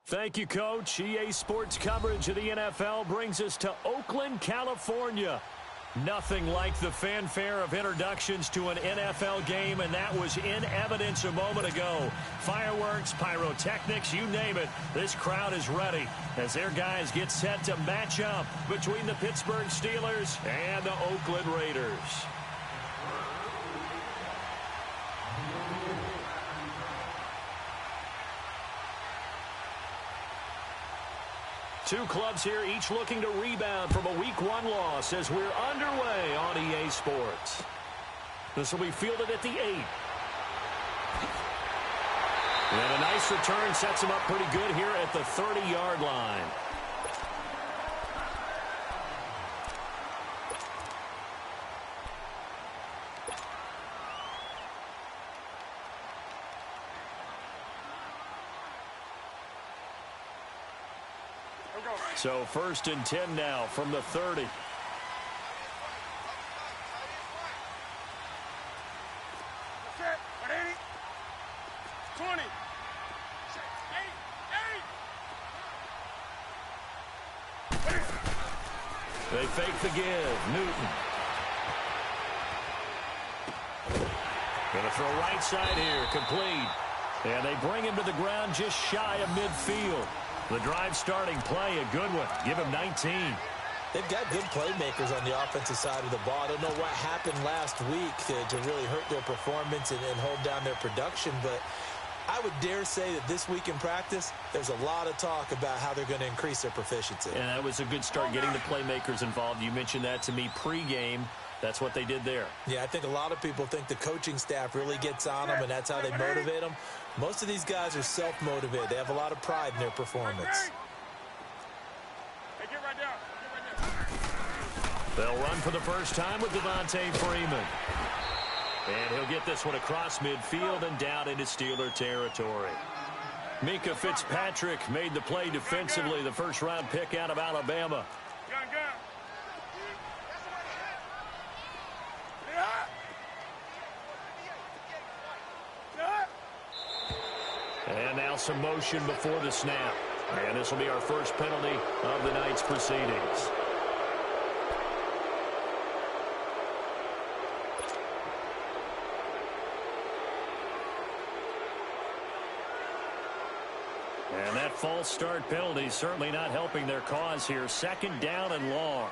Thank you, Coach. EA Sports coverage of the NFL brings us to Oakland, California. Nothing like the fanfare of introductions to an NFL game, and that was in evidence a moment ago. Fireworks, pyrotechnics, you name it. This crowd is ready as their guys get set to match up between the Pittsburgh Steelers and the Oakland Raiders. Two clubs here, each looking to rebound from a Week 1 loss as we're underway on EA Sports. This will be fielded at the 8. And a nice return sets him up pretty good here at the 30-yard line. So 1st and 10 now from the 30. Okay, ready? 20. 8. They fake the give. Newton. Going to throw right side here. Complete. And they bring him to the ground just shy of midfield. The drive starting play, a good one. Give him 19. They've got good playmakers on the offensive side of the ball. I don't know what happened last week to really hurt their performance and hold down their production, but I would dare say that this week in practice, there's a lot of talk about how they're going to increase their proficiency. And that was a good start getting the playmakers involved. You mentioned that to me pregame. That's what they did there. Yeah, I think a lot of people think the coaching staff really gets on them, and that's how they motivate them. Most of these guys are self-motivated. They have a lot of pride in their performance. Hey, get right down. Get right down. They'll run for the first time with Devontae Freeman. And he'll get this one across midfield and down into Steeler territory. Mika Fitzpatrick made the play defensively, the first-round pick out of Alabama. Gun. And now some motion before the snap. And this will be our first penalty of the night's proceedings. And that false start penalty certainly not helping their cause here. 2nd down and long.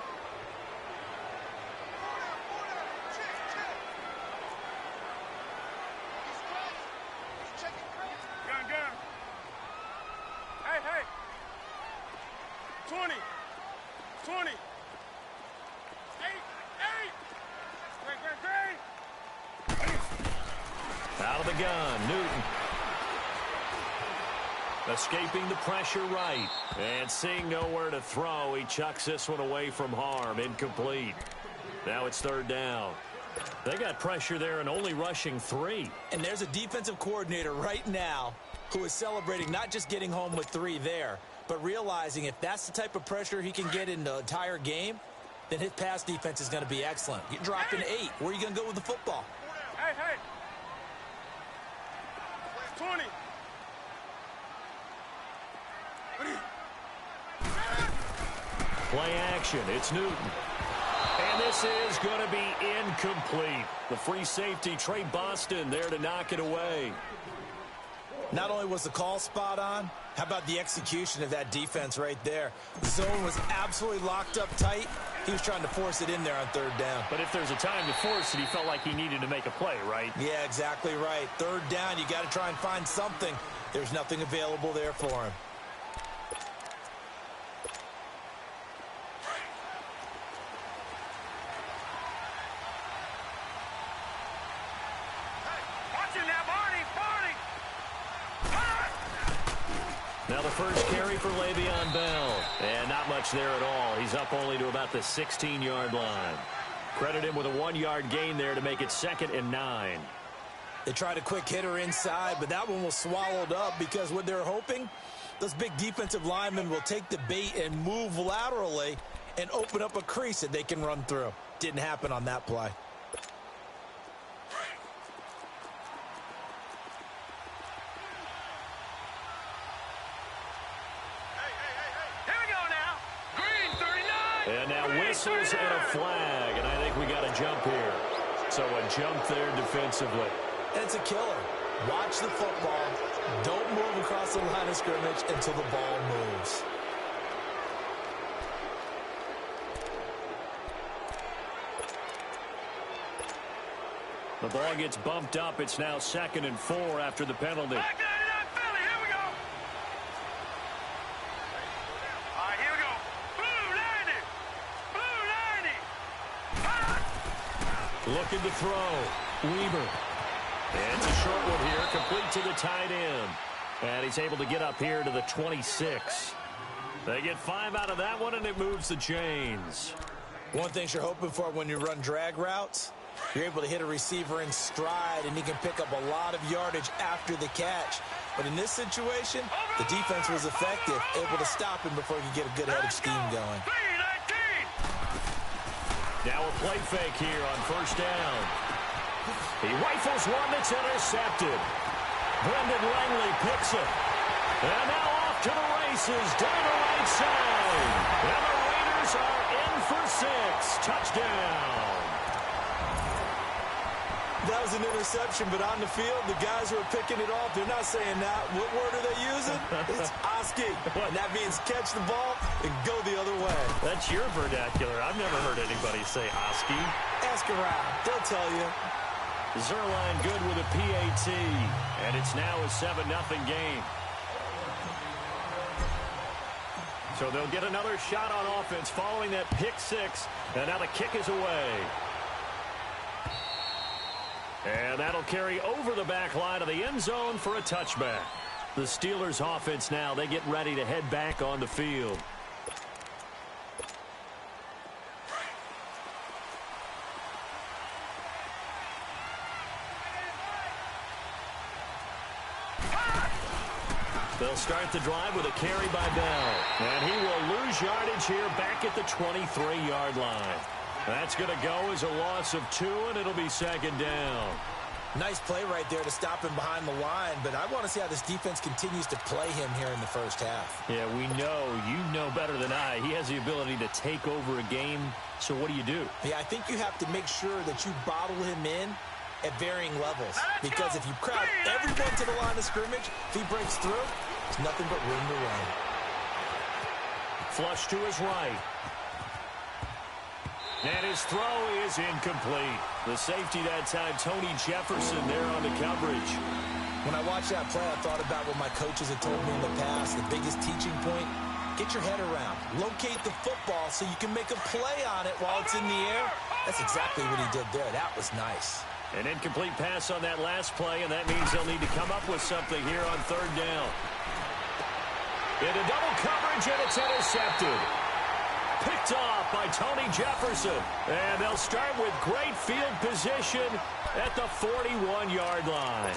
Hey. 20. 8. Great. Out of the gun, Newton. Escaping the pressure right. And seeing nowhere to throw, he chucks this one away from harm. Incomplete. Now it's 3rd down. They got pressure there and only rushing 3. And there's a defensive coordinator right now who is celebrating not just getting home with 3 there, but realizing if that's the type of pressure he can get in the entire game, then his pass defense is going to be excellent. You're dropping 8. Where are you going to go with the football? Hey. 20. Play action. It's Newton. And this is going to be incomplete. The free safety, Trey Boston, there to knock it away. Not only was the call spot on, how about the execution of that defense right there? The zone was absolutely locked up tight. He was trying to force it in there on 3rd down. But if there's a time to force it, he felt like he needed to make a play, right? Yeah, exactly right. 3rd down, you got to try and find something. There's nothing available there for him. Now the first carry for Le'Veon Bell. And not much there at all. He's up only to about the 16-yard line. Credit him with a 1-yard gain there to make it 2nd and 9. They tried a quick hitter inside, but that one was swallowed up because what they're hoping, those big defensive linemen will take the bait and move laterally and open up a crease that they can run through. Didn't happen on that play. And now whistles and a flag, and I think we got a jump here. So a jump there defensively. It's a killer. Watch the football. Don't move across the line of scrimmage until the ball moves. The ball gets bumped up. It's now 2nd and 4 after the penalty. Back out of that Philly. Here we go. All right, here we go. Blue 90. Blue 90. Looking to throw. Weaver. And it's a short one here, complete to the tight end. And he's able to get up here to the 26. They get 5 out of that one, and it moves the chains. One thing you're hoping for when you run drag routes, you're able to hit a receiver in stride, and he can pick up a lot of yardage after the catch. But in this situation, the defense was effective, able to stop him before he could get a good head of steam going. Now a play fake here on 1st down. He rifles one that's intercepted. Brendan Langley picks it. And now off to the races down the right side. And the Raiders are in for 6. Touchdown. That was an interception, but on the field, the guys who are picking it off, they're not saying that. What word are they using? It's Oski. And that means catch the ball and go the other way. That's your vernacular. I've never heard anybody say Oski. Ask around. They'll tell you. Zerline good with a PAT. And it's now a 7-0 game. So they'll get another shot on offense following that pick 6. And now the kick is away. And that'll carry over the back line of the end zone for a touchback. The Steelers offense now, they get ready to head back on the field. They'll start the drive with a carry by Bell. And he will lose yardage here back at the 23-yard line. That's going to go as a loss of 2, and it'll be 2nd down. Nice play right there to stop him behind the line, but I want to see how this defense continues to play him here in the first half. Yeah, we know. You know better than I. He has the ability to take over a game, so what do you do? Yeah, I think you have to make sure that you bottle him in at varying levels, because if you crowd everyone to the line of scrimmage, if he breaks through, there's nothing but room to run. Flush to his right. And his throw is incomplete. The safety that time, Tony Jefferson there on the coverage. When I watched that play, I thought about what my coaches had told me in the past. The biggest teaching point, get your head around. Locate the football so you can make a play on it while it's in the air. That's exactly what he did there. That was nice. An incomplete pass on that last play, and that means they'll need to come up with something here on 3rd down. Into double coverage, and it's intercepted. Picked off by Tony Jefferson. And they'll start with great field position at the 41-yard line.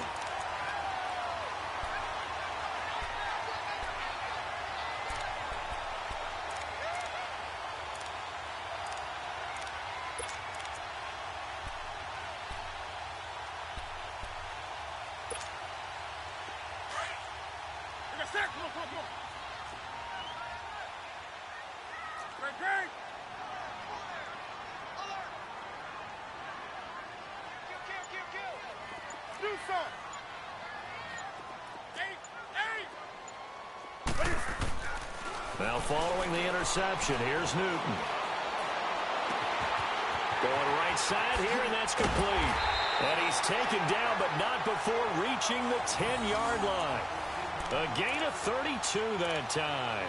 Now following the interception, here's Newton. Going right side here, and that's complete. And he's taken down, but not before reaching the 10-yard line. A gain of 32 that time.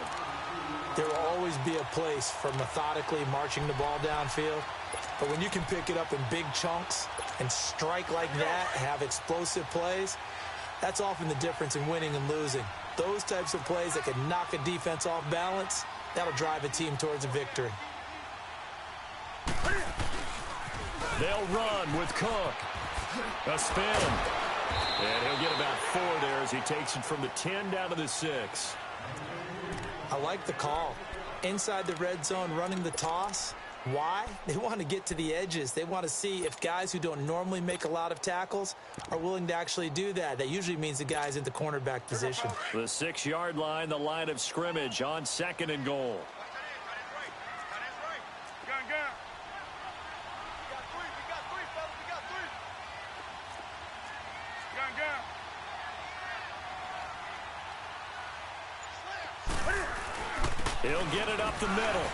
There will always be a place for methodically marching the ball downfield. But when you can pick it up in big chunks and strike like that, have explosive plays, that's often the difference in winning and losing. Those types of plays that can knock a defense off balance, that'll drive a team towards a victory. They'll run with Cook. A spin. And he'll get about 4 there as he takes it from the 10 down to the 6. I like the call. Inside the red zone, running the toss. Why? They want to get to the edges. They want to see if guys who don't normally make a lot of tackles are willing to actually do that. That usually means the guy's in the cornerback position. The 6-yard line, the line of scrimmage on 2nd and goal. He'll get it up the middle.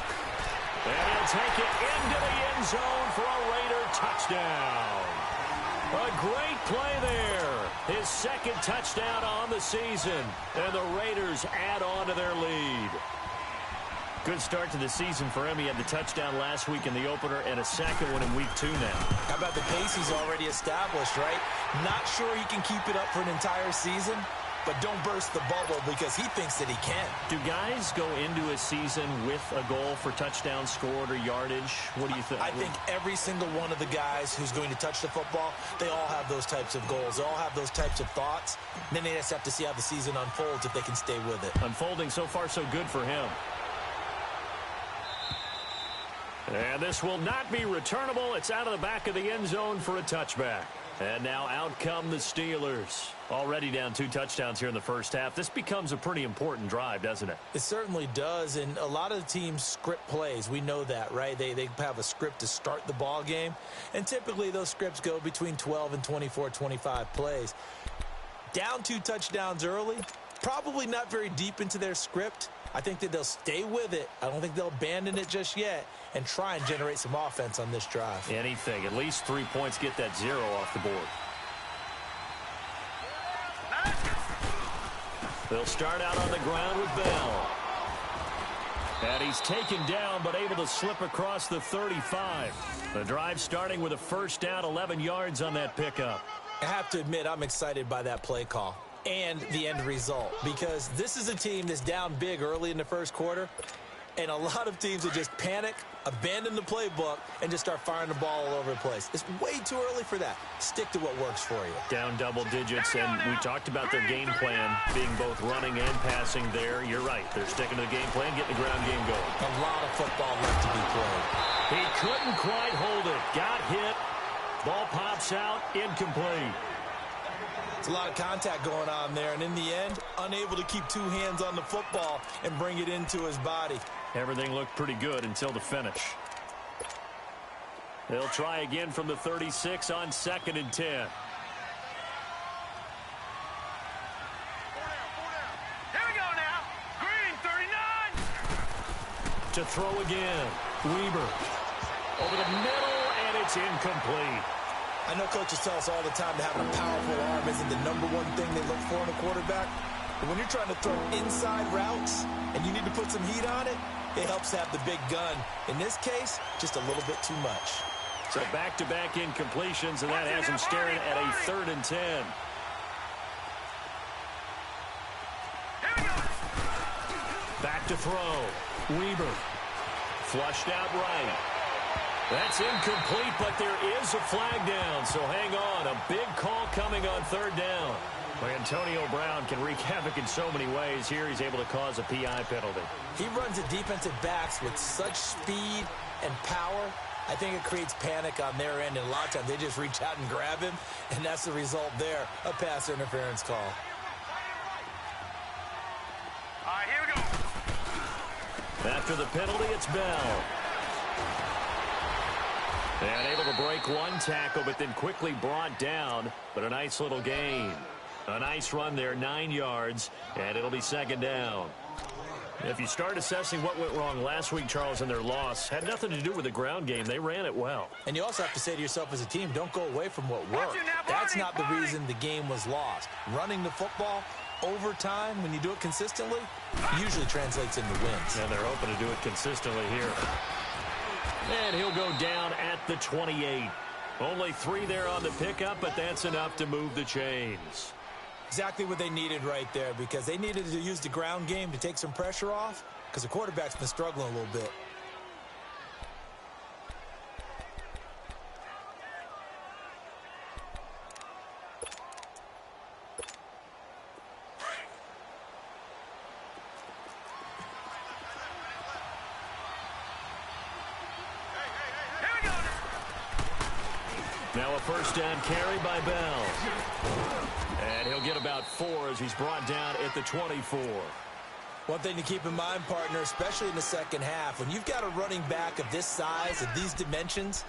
And he'll take it into the end zone for a Raider touchdown. A great play there. His second touchdown on the season. And the Raiders add on to their lead. Good start to the season for him. He had the touchdown last week in the opener and a second one in week 2 now. How about the pace he's already established, right? Not sure he can keep it up for an entire season, but don't burst the bubble because he thinks that he can. Do guys go into a season with a goal for touchdowns scored or yardage? What do you think? I think every single one of the guys who's going to touch the football, they all have those types of goals. They all have those types of thoughts. And then they just have to see how the season unfolds if they can stay with it. Unfolding so far so good for him. And this will not be returnable. It's out of the back of the end zone for a touchback. And now out come the Steelers. Already down 2 touchdowns here in the first half. This becomes a pretty important drive, doesn't it? It certainly does, and a lot of the teams script plays. We know that, right? They have a script to start the ball game, and typically those scripts go between 12 and 24, 25 plays. Down 2 touchdowns early, probably not very deep into their script. I think that they'll stay with it. I don't think they'll abandon it just yet and try and generate some offense on this drive. Anything. At least 3 points, get that 0 off the board. They'll start out on the ground with Bell. And he's taken down but able to slip across the 35. The drive starting with a first down, 11 yards on that pickup. I have to admit I'm excited by that play call and the end result because this is a team that's down big early in the first quarter, and a lot of teams will just panic, abandon the playbook, and just start firing the ball all over the place. It's way too early for that. Stick to what works for you. Down double digits, and we talked about their game plan being both running and passing there. You're right. They're sticking to the game plan, getting the ground game going. A lot of football left to be played. He couldn't quite hold it. Got hit. Ball pops out, incomplete. It's a lot of contact going on there, and in the end, unable to keep 2 hands on the football and bring it into his body. Everything looked pretty good until the finish. They'll try again from the 36 on 2nd and 10. Here we go now. Green, 39. To throw again. Weber. Over the middle, and it's incomplete. I know coaches tell us all the time that having a powerful arm isn't the #1 thing they look for in a quarterback. But when you're trying to throw inside routes and you need to put some heat on it, it helps to have the big gun. In this case, just a little bit too much. So back-to-back incompletions, and that has him staring at a 3rd and 10. Here we go. Back to throw. Weber. Flushed out right. That's incomplete, but there is a flag down, so hang on. A big call coming on 3rd down. Well, Antonio Brown can wreak havoc in so many ways. Here he's able to cause a PI penalty. He runs at defensive backs with such speed and power. I think it creates panic on their end, and a lot of times they just reach out and grab him, and that's the result there, a pass interference call. All right, here we go. After the penalty, it's Bell. And able to break 1 tackle, but then quickly brought down. But a nice little gain. A nice run there, 9 yards, and it'll be 2nd down. If you start assessing what went wrong last week, Charles, in their loss, had nothing to do with the ground game. They ran it well. And you also have to say to yourself as a team, don't go away from what worked. That's not the reason the game was lost. Running the football over time, when you do it consistently, usually translates into wins. And they're hoping to do it consistently here. And he'll go down at the 28. Only 3 there on the pickup, but that's enough to move the chains. Exactly what they needed right there, because they needed to use the ground game to take some pressure off, because the quarterback's been struggling a little bit. Now a first down carry by Bell. And he'll get about 4 as he's brought down at the 24. One thing to keep in mind, partner, especially in the second half, when you've got a running back of this size, of these dimensions,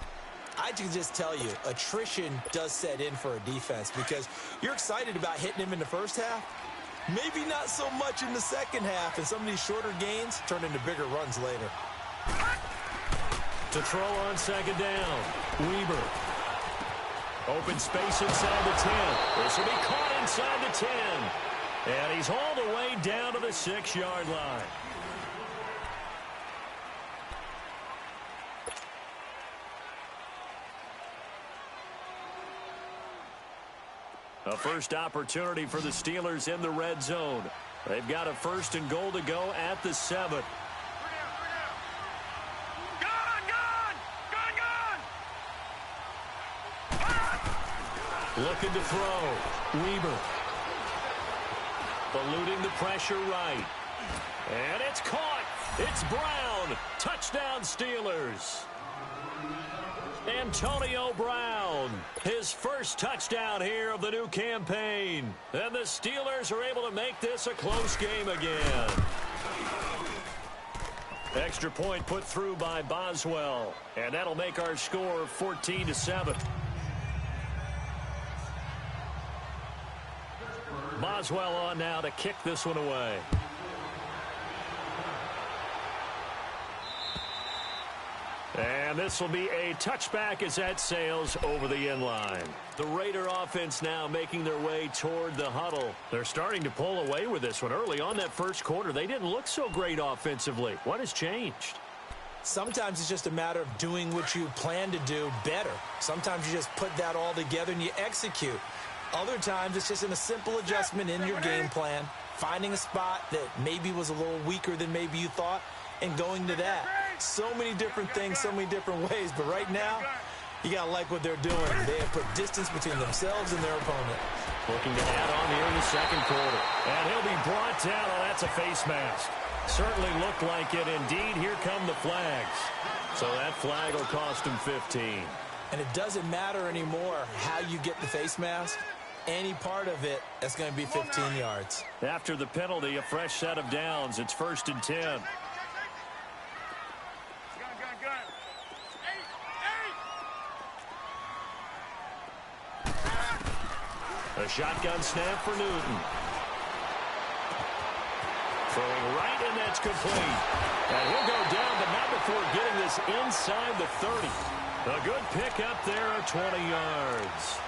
I can just tell you, attrition does set in for a defense because you're excited about hitting him in the first half, Maybe not so much in the second half, and some of these shorter gains turn into bigger runs later. To throw on second down, Weber. Open space inside the 10. This will be caught inside the 10. And he's hauled away down to the 6-yard line. A first opportunity for the Steelers in the red zone. They've got a 1st and goal to go at the 7. Looking to throw. Weber. Eluding the pressure right. And it's caught. It's Brown. Touchdown Steelers. Antonio Brown, his first touchdown here of the new campaign. And the Steelers are able to make this a close game again. Extra point put through by Boswell. And that'll make our score 14-7. Boswell on now to kick this one away. And this will be a touchback as that sails over the end line. The Raider offense now making their way toward the huddle. They're starting to pull away with this one. Early on that first quarter, they didn't look so great offensively. What has changed? Sometimes it's just a matter of doing what you plan to do better. Sometimes you just put that all together and you execute. Other times it's just a simple adjustment in your game plan, finding a spot that maybe was a little weaker than maybe you thought, and going to that. So many different things, so many different ways, but right now, you got to like what they're doing. They have put distance between themselves and their opponent. Looking to add on here in the second quarter. And he'll be brought down. Oh, that's a face mask. Certainly looked like it. Indeed, here come the flags. So that flag will cost him 15. And it doesn't matter anymore how you get the face mask. Any part of it, that's going to be 15 yards. After the penalty, a fresh set of downs. It's 1st and 10. A shotgun snap for Newton. Throwing right, and that's complete. And he'll go down, but not before getting this inside the 30. A good pickup there of 20 yards.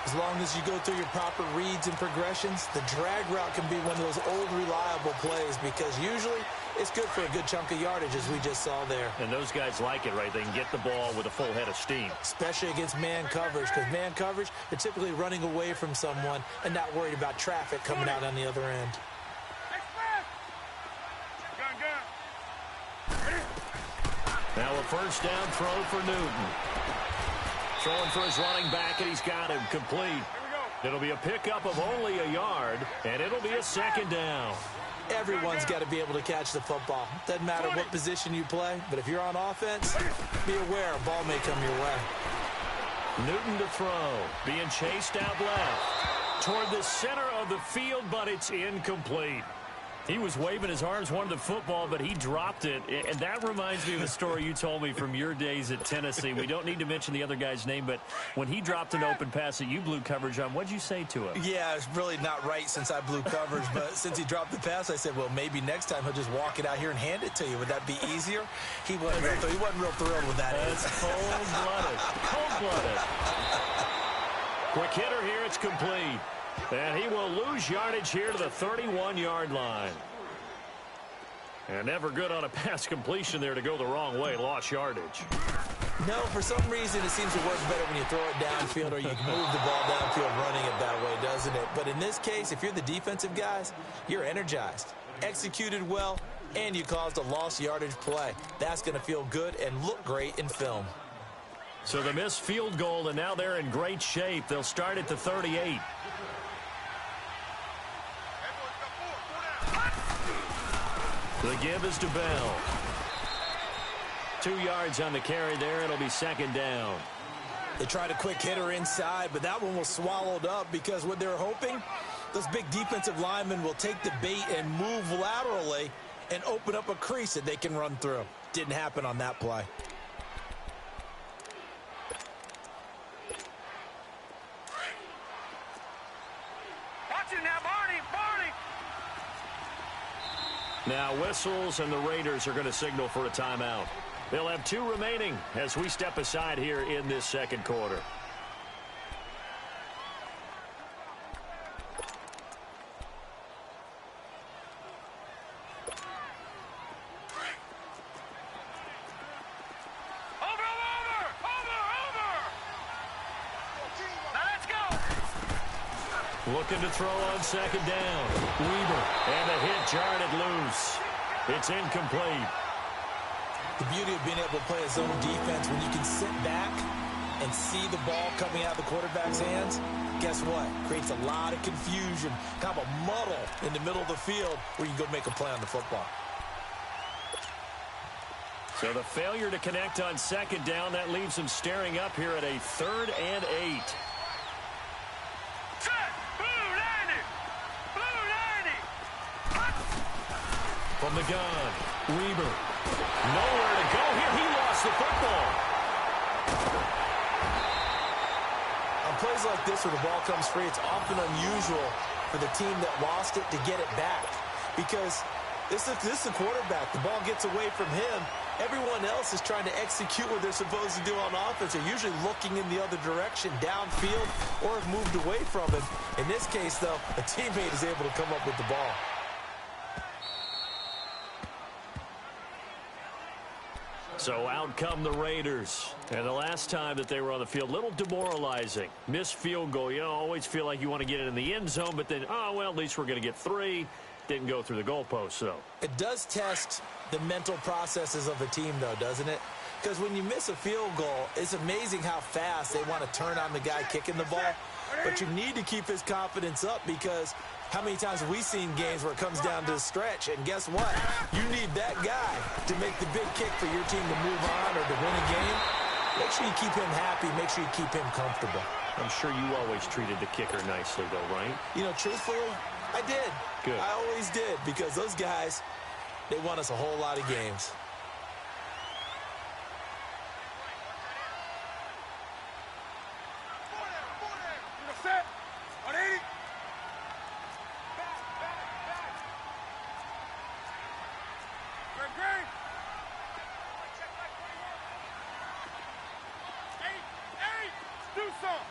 As long as you go through your proper reads and progressions, the drag route can be one of those old reliable plays because usually it's good for a good chunk of yardage, as we just saw there. And those guys like it, right? They can get the ball with a full head of steam. Especially against man coverage, because man coverage, they're typically running away from someone and not worried about traffic coming out on the other end. Now a first down throw for Newton. Throwing for his running back, and he's got him complete. It'll be a pickup of only a yard, and it'll be a 2nd down. Everyone's got to be able to catch the football. Doesn't matter what position you play, but if you're on offense, be aware a ball may come your way. Newton to throw, being chased out left toward the center of the field, but it's incomplete. He was waving his arms, wanted the football, but he dropped it. And that reminds me of a story you told me from your days at Tennessee. We don't need to mention the other guy's name, but when he dropped an open pass that you blew coverage on, what'd you say to him? Yeah, it's really not right since I blew coverage, but since he dropped the pass, I said, well, maybe next time he'll just walk it out here and hand it to you. Would that be easier? He wasn't real thrilled with that. That's cold-blooded. Cold-blooded. Quick hitter here, it's complete. And he will lose yardage here to the 31-yard line. And never good on a pass completion there to go the wrong way. Lost yardage. No, for some reason it seems to work better when you throw it downfield or you can move the ball downfield running it that way, doesn't it? But in this case, if you're the defensive guys, you're energized, executed well, and you caused a lost yardage play. That's going to feel good and look great in film. So the missed field goal, and now they're in great shape. They'll start at the 38. The give is to Bell. 2 yards on the carry there. It'll be 2nd down. They tried a quick hitter inside, but that one was swallowed up because what they're hoping, those big defensive linemen will take the bait and move laterally and open up a crease that they can run through. Didn't happen on that play. Watch it now, Barney! Barney! Now whistles, and the Raiders are going to signal for a timeout. They'll have 2 remaining as we step aside here in this second quarter. Looking to throw on second down. Weaver, and a hit jarred it loose. It's incomplete. The beauty of being able to play a zone defense, when you can sit back and see the ball coming out of the quarterback's hands, guess what? Creates a lot of confusion, kind of a muddle in the middle of the field where you can go make a play on the football. So the failure to connect on second down, that leaves them staring up here at a 3rd and 8. From the gun, Weaver. Nowhere to go here. He lost the football. On plays like this where the ball comes free, it's often unusual for the team that lost it to get it back. Because this is the quarterback. The ball gets away from him. Everyone else is trying to execute what they're supposed to do on offense. They're usually looking in the other direction, downfield, or have moved away from him. In this case, though, a teammate is able to come up with the ball. So out come the Raiders. And the last time that they were on the field, a little demoralizing. Missed field goal. You always feel like you want to get it in the end zone, but then, oh, well, at least we're going to get 3. Didn't go through the goalpost, though. It does test the mental processes of a team, though, doesn't it? Because when you miss a field goal, it's amazing how fast they want to turn on the guy kicking the ball. But you need to keep his confidence up, because how many times have we seen games where it comes down to the stretch? And guess what? You need that guy to make the big kick for your team to move on or to win a game. Make sure you keep him happy. Make sure you keep him comfortable. I'm sure you always treated the kicker nicely, though, right? You know, truthfully, I did. Good. I always did, because those guys, they won us a whole lot of games. Set. On 80. Green. Eight. Do something.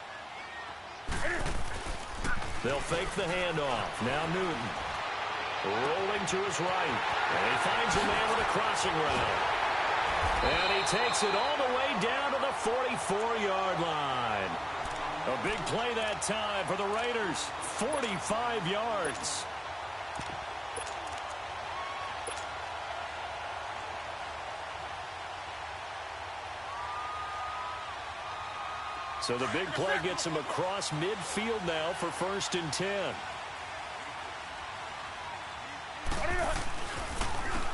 They'll fake the handoff. Now Newton. Rolling to his right. And he finds a man with a crossing route. And he takes it all the way down to the 44-yard line. A big play that time for the Raiders. 45 yards. So the big play gets him across midfield now for 1st and 10.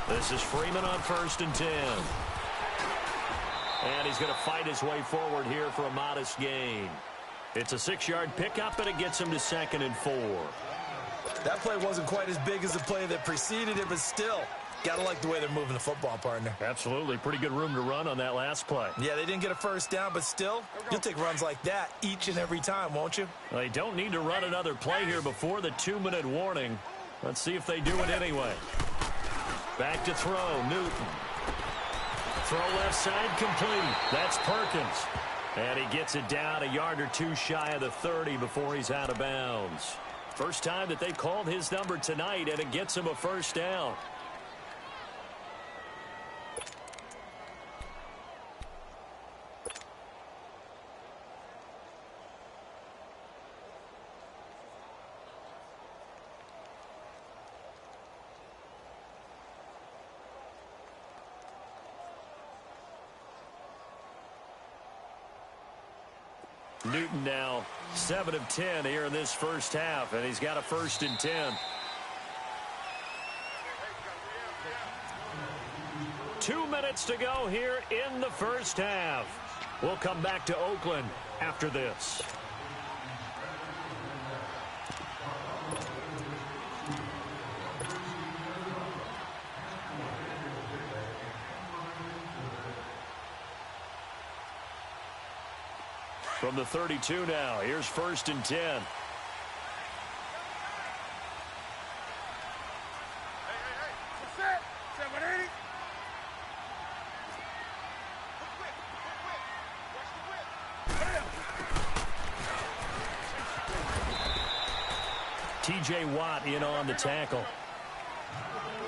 This is Freeman on 1st and 10. And he's going to fight his way forward here for a modest gain. It's a 6-yard pickup, and it gets him to 2nd and 4. That play wasn't quite as big as the play that preceded it, but still, got to like the way they're moving the football, partner. Absolutely. Pretty good room to run on that last play. Yeah, they didn't get a first down, but still, you'll take runs like that each and every time, won't you? Well, they don't need to run another play here before the 2-minute warning. Let's see if they do it anyway. Back to throw, Newton. Throw left side complete. That's Perkins. And he gets it down a yard or 2 shy of the 30 before he's out of bounds. First time that they called his number tonight, and it gets him a first down. Newton now 7 of 10 here in this first half, and he's got a 1st and 10. 2 minutes to go here in the first half. We'll come back to Oakland after this. From the 32 now, here's 1st and 10. T.J. Watt in on the tackle.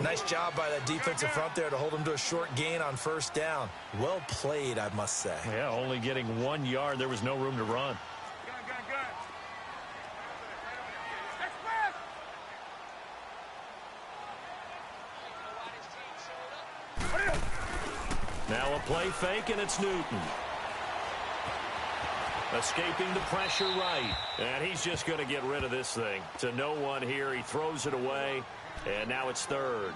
Nice job by that defensive front there to hold him to a short gain on first down. Well played, I must say. Yeah, only getting 1 yard. There was no room to run. Now a play fake, and it's Newton. Escaping the pressure right. And he's just going to get rid of this thing. To no one here. He throws it away. And now it's third.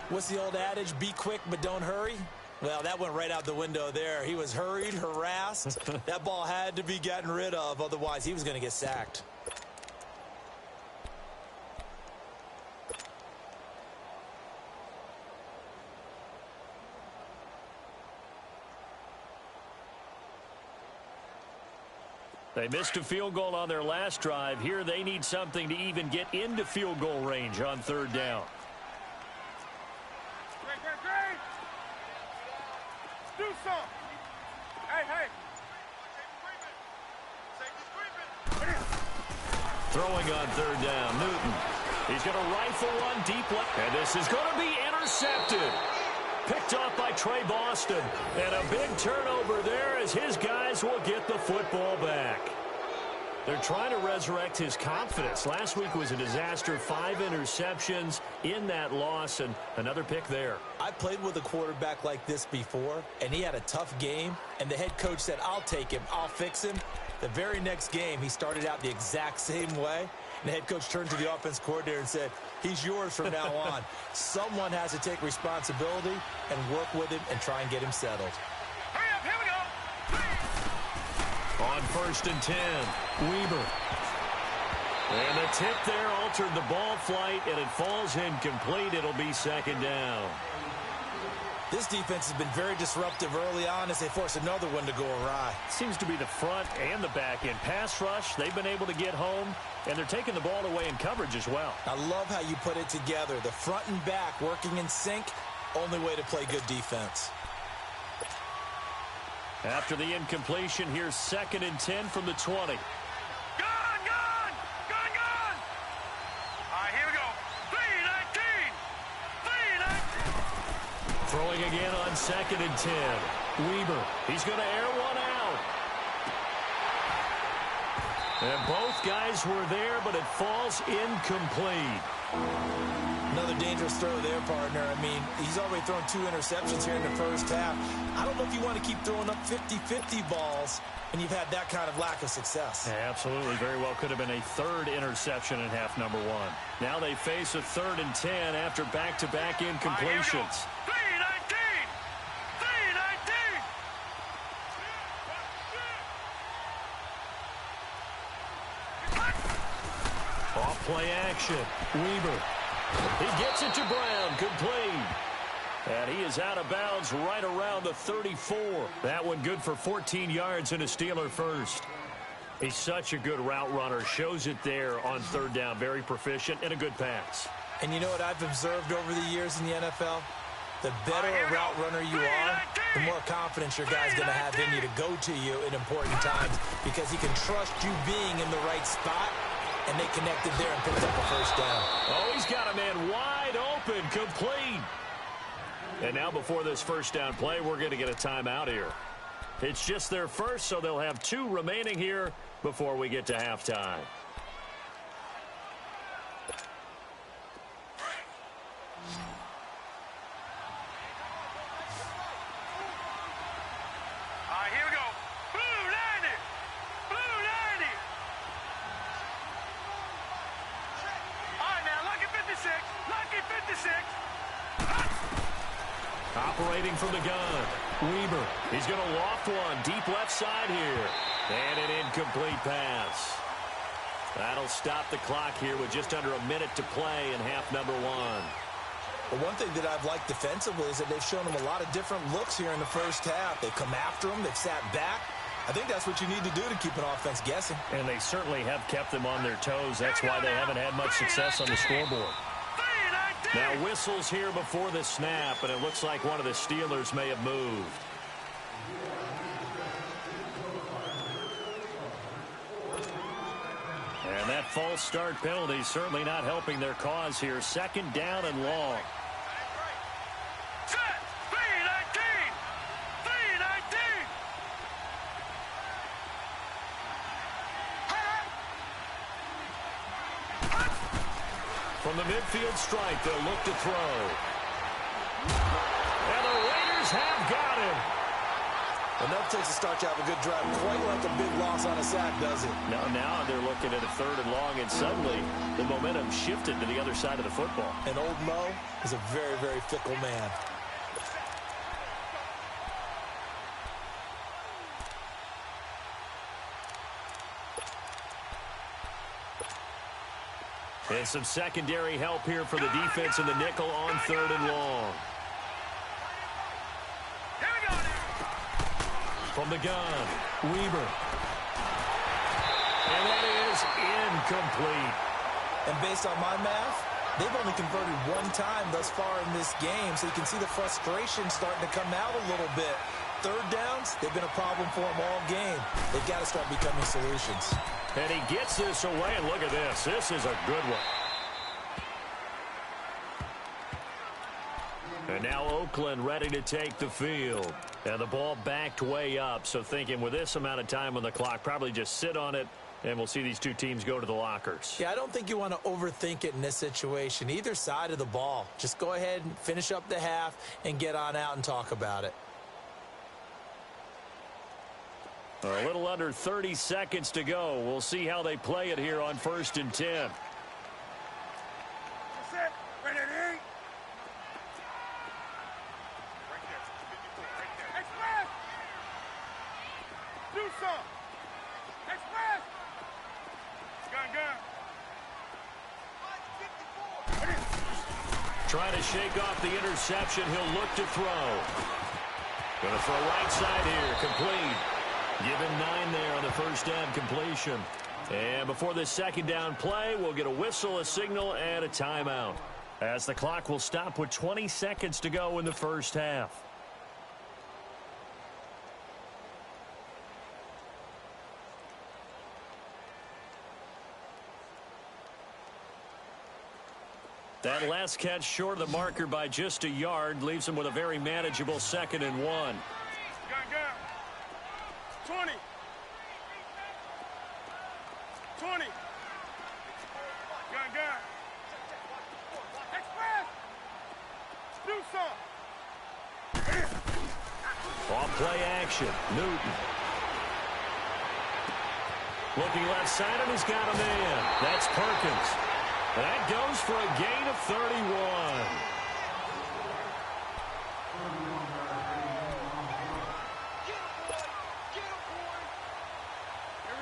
What's the old adage? Be quick, but don't hurry. Well, that went right out the window there. He was hurried, harassed. That ball had to be gotten rid of. Otherwise, he was going to get sacked. They missed a field goal on their last drive. Here they need something to even get into field goal range on third down. Great. Do something. Hey. Throwing on third down, Newton. He's going to rifle one deep left. And this is going to be intercepted. Picked off by Trey Boston. And a big turnover there as his guys will get the football back. They're trying to resurrect his confidence. Last week was a disaster. 5 interceptions in that loss, and another pick there. I played with a quarterback like this before, and he had a tough game, and the head coach said, I'll take him, I'll fix him. The very next game, he started out the exact same way, and the head coach turned to the offense coordinator and said, he's yours from now on. Someone has to take responsibility and work with him and try and get him settled. Hurry up, here we go. On 1st and 10, Weber. And the tip there altered the ball flight, and it falls incomplete. It'll be second down. This defense has been very disruptive early on as they force another one to go awry. Seems to be the front and the back end. Pass rush, they've been able to get home, and they're taking the ball away in coverage as well. I love how you put it together. The front and back working in sync, only way to play good defense. After the incompletion, here's 2nd and 10 from the 20. Gone. All right, here we go. 3-19. Throwing again on 2nd and 10. Weber, he's going to air one out. And both guys were there, but it falls incomplete. Another dangerous throw there, partner. I mean, he's already thrown 2 interceptions here in the first half. I don't know if you want to keep throwing up 50-50 balls and you've had that kind of lack of success. Yeah, absolutely. Very well could have been a 3rd interception in half number 1. Now they face a 3rd and 10 after back-to-back incompletions. 3-19. Off play action. Weber. He gets it to Brown, complete. And he is out of bounds right around the 34. That one good for 14 yards and a Steeler first. He's such a good route runner. Shows it there on 3rd down. Very proficient and a good pass. And you know what I've observed over the years in the NFL? The better a route runner you are, the more confidence your guy's going to have in you to go to you in important times because he can trust you being in the right spot. And they connected there and picked up a first down. Oh, he's got a man wide open, complete. And now before this first down play, we're going to get a timeout here. It's just their first, so they'll have 2 remaining here before we get to halftime. All right, here we go. Blue 90. All right, now, lucky 56. Operating from the gun. Weber. He's going to loft one deep left side here. And an incomplete pass. That'll stop the clock here with just under a minute to play in half number 1. Well, one thing that I've liked defensively is that they've shown them a lot of different looks here in the first half. They've come after them. They've sat back. I think that's what you need to do to keep an offense guessing. And they certainly have kept them on their toes. That's why they haven't had much success on the scoreboard. Now whistles here before the snap, and it looks like one of the Steelers may have moved. And that false start penalty certainly not helping their cause here. Second down and long. Set. 3-19. 3-19. From the midfield stripe, they'll look to throw. And the Raiders have got him. Enough takes to start you have a good drive. Quite like a big loss on a sack, does it? Now they're looking at a third and long, and suddenly the momentum shifted to the other side of the football. And old Mo is a very, very fickle man. And some secondary help here for the defense in the nickel on third and long. Here we go. From the gun, Weaver. And that is incomplete. And based on my math, they've only converted one time thus far in this game, so you can see the frustration starting to come out a little bit. Third downs, they've been a problem for them all game. They've got to start becoming solutions. And he gets this away, and look at this. This is a good one. And now Oakland ready to take the field. And the ball backed way up, so thinking with this amount of time on the clock, probably just sit on it, and we'll see these two teams go to the lockers. Yeah, I don't think you want to overthink it in this situation. Either side of the ball. Just go ahead and finish up the half and get on out and talk about it. A little under 30 seconds to go. We'll see how they play it here on 1st and 10. Set. Ready to eat. Express. Do some. Express. Gun. Trying to shake off the interception. He'll look to throw. Going to throw right side here. Complete. Given 9 there on the first down completion. And before this second down play, we'll get a whistle, a signal, and a timeout, as the clock will stop with 20 seconds to go in the first half. That last catch short of the marker by just a yard leaves him with a very manageable 2nd and 1. 20. 20. Gun. Express. Do some. Off play action. Newton. Looking left side, and he's got a man. That's Perkins. That goes for a gain of 31.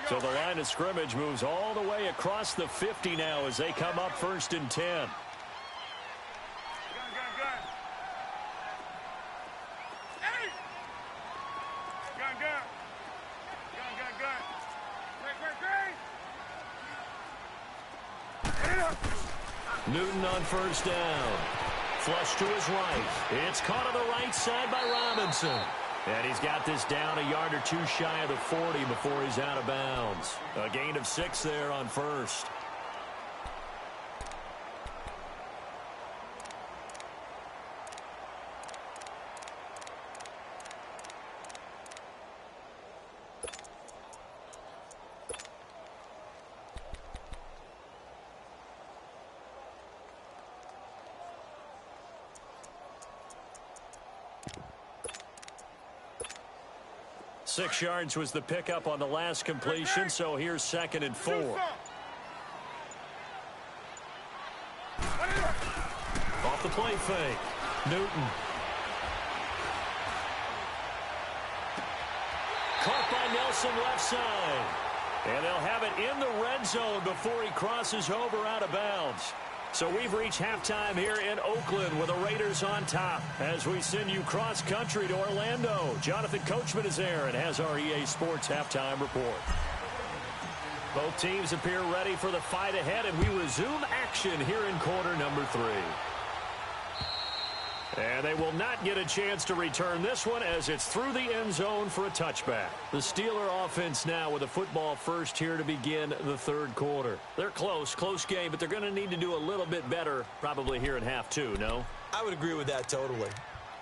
So the line of scrimmage moves all the way across the 50 now as they come up 1st and 10. Gun. Hey! Gun. Great. Newton on 1st down. Flush to his right. It's caught on the right side by Robinson. And he's got this down a yard or two shy of the 40 before he's out of bounds. A gain of 6 there on 1st. Six yards was the pickup on the last completion, so here's 2nd and 4. Off the play fake. Newton. Caught by Nelson left side. And they'll have it in the red zone before he crosses over out of bounds. So we've reached halftime here in Oakland with the Raiders on top as we send you cross-country to Orlando. Jonathan Coachman is there and has our EA Sports halftime report. Both teams appear ready for the fight ahead, and we resume action here in quarter number 3. And they will not get a chance to return this one as it's through the end zone for a touchback. The Steeler offense now with a football first here to begin the third quarter. They're close game, but they're going to need to do a little bit better probably here in half two, no? I would agree with that totally.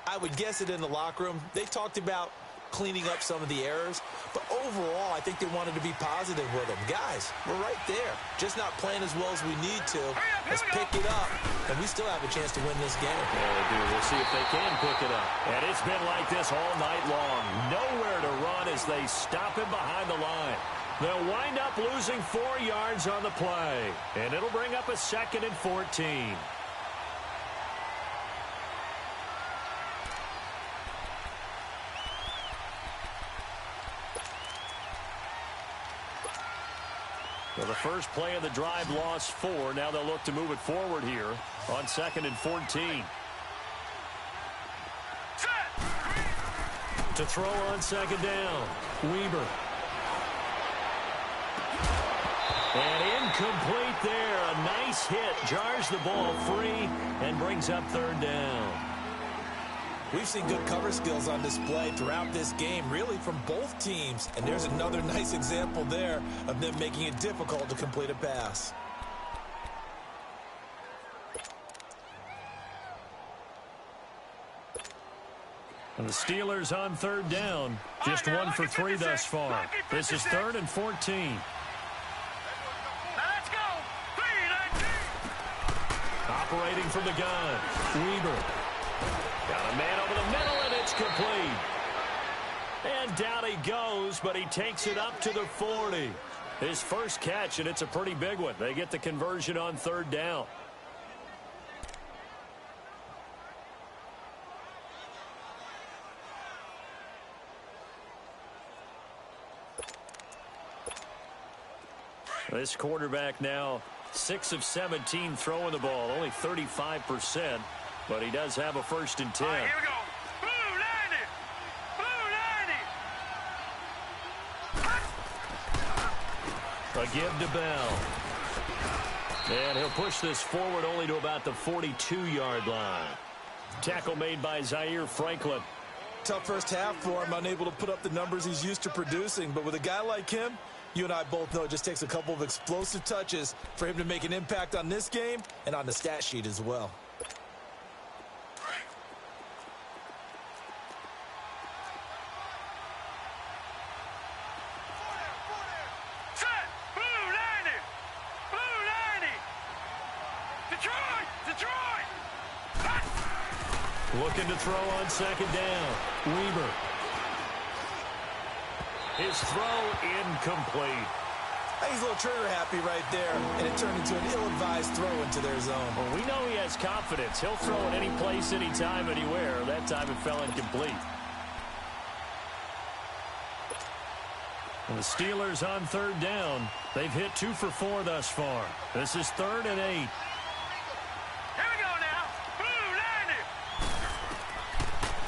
I would guess it in the locker room. They talked about cleaning up some of the errors, but overall, I think they wanted to be positive with them. Guys, we're right there. Just not playing as well as we need to. Let's pick it up, and we still have a chance to win this game. Yeah, they do. We'll see if they can pick it up. And it's been like this all night long. Nowhere to run as they stop him behind the line. They'll wind up losing 4 yards on the play, and it'll bring up a 2nd and 14. So the first play of the drive lost 4. Now they'll look to move it forward here on 2nd and 14. To throw on 2nd down. Weber. And incomplete there. A nice hit. Jars the ball free and brings up 3rd down. We've seen good cover skills on display throughout this game, really from both teams. And there's another nice example there of them making it difficult to complete a pass. And the Steelers on 3rd down. Just 1 for 3 thus far. This is 3rd and 14. Let's go. 3-19. Operating from the gun. Weber. Got a man over the middle, and it's complete. And down he goes, but he takes it up to the 40. His first catch, and it's a pretty big one. They get the conversion on 3rd down. This quarterback now 6 of 17 throwing the ball, only 35%. But he does have a 1st and 10. All right, here we go. Blue 90. Blue 90. A give to Bell. And he'll push this forward only to about the 42-yard line. Tackle made by Zaire Franklin. Tough first half for him, unable to put up the numbers he's used to producing. But with a guy like him, you and I both know it just takes a couple of explosive touches for him to make an impact on this game and on the stat sheet as well. Looking to throw on 2nd down. Weber. His throw incomplete. He's a little trigger happy right there, and it turned into an ill-advised throw into their zone. Well, we know he has confidence. He'll throw it any place, anytime, anywhere. That time it fell incomplete. And the Steelers on 3rd down. They've hit 2 for 4 thus far. This is 3rd and 8.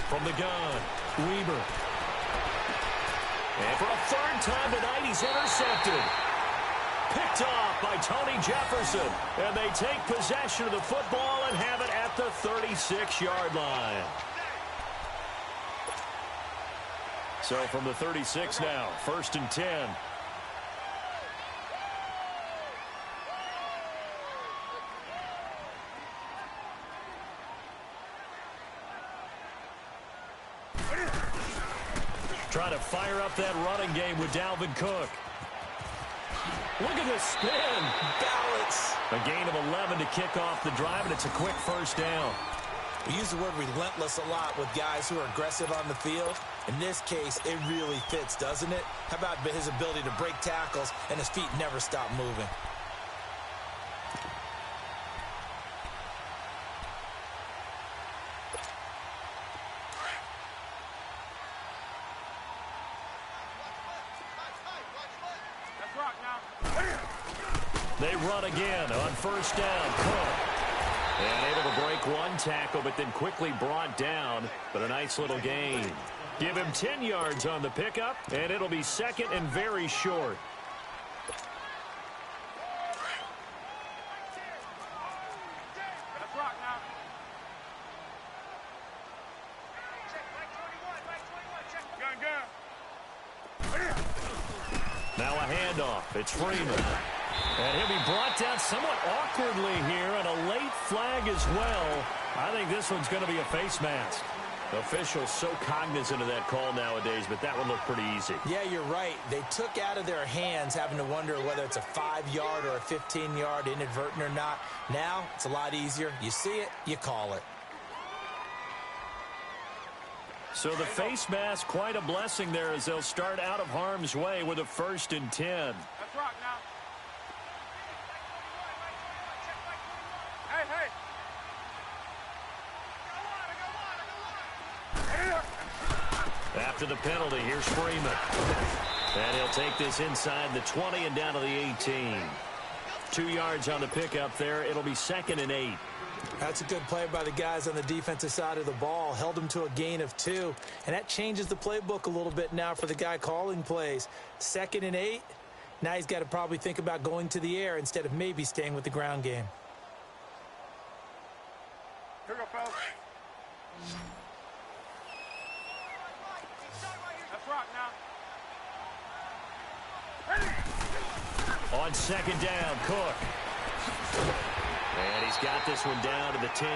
From the gun, Weber. And for a 3rd time tonight, he's intercepted. Picked off by Tony Jefferson. And they take possession of the football and have it at the 36-yard line. So from the 36 now, 1st and 10. Trying to fire up that running game with Dalvin Cook. Look at this spin. Balance. A gain of 11 to kick off the drive, and it's a quick 1st down. We use the word relentless a lot with guys who are aggressive on the field. In this case, it really fits, doesn't it? How about his ability to break tackles and his feet never stop moving? They run again on 1st down. Cook. And able to break one tackle, but then quickly brought down. But a nice little gain. Give him 10 yards on the pickup, and it'll be 2nd and very short. handoff. It's Freeman. And he'll be brought down somewhat awkwardly here, and a late flag as well. I think this one's going to be a face mask. Officials so cognizant of that call nowadays, but that one looked pretty easy. Yeah, you're right. They took out of their hands having to wonder whether it's a 5-yard or a 15-yard inadvertent or not. Now, it's a lot easier. You see it, you call it. So the face mask, quite a blessing there as they'll start out of harm's way with a 1st and 10. Let's rock now. Hey, hey. After the penalty, here's Freeman. And he'll take this inside the 20 and down to the 18. 2 yards on the pickup there. It'll be 2nd and 8. That's a good play by the guys on the defensive side of the ball. Held them to a gain of 2. And that changes the playbook a little bit now for the guy calling plays. 2nd and 8. Now he's got to probably think about going to the air instead of maybe staying with the ground game. Here we go, fellas. Let's rock now. On 2nd down, Cook. And he's got this one down to the 10.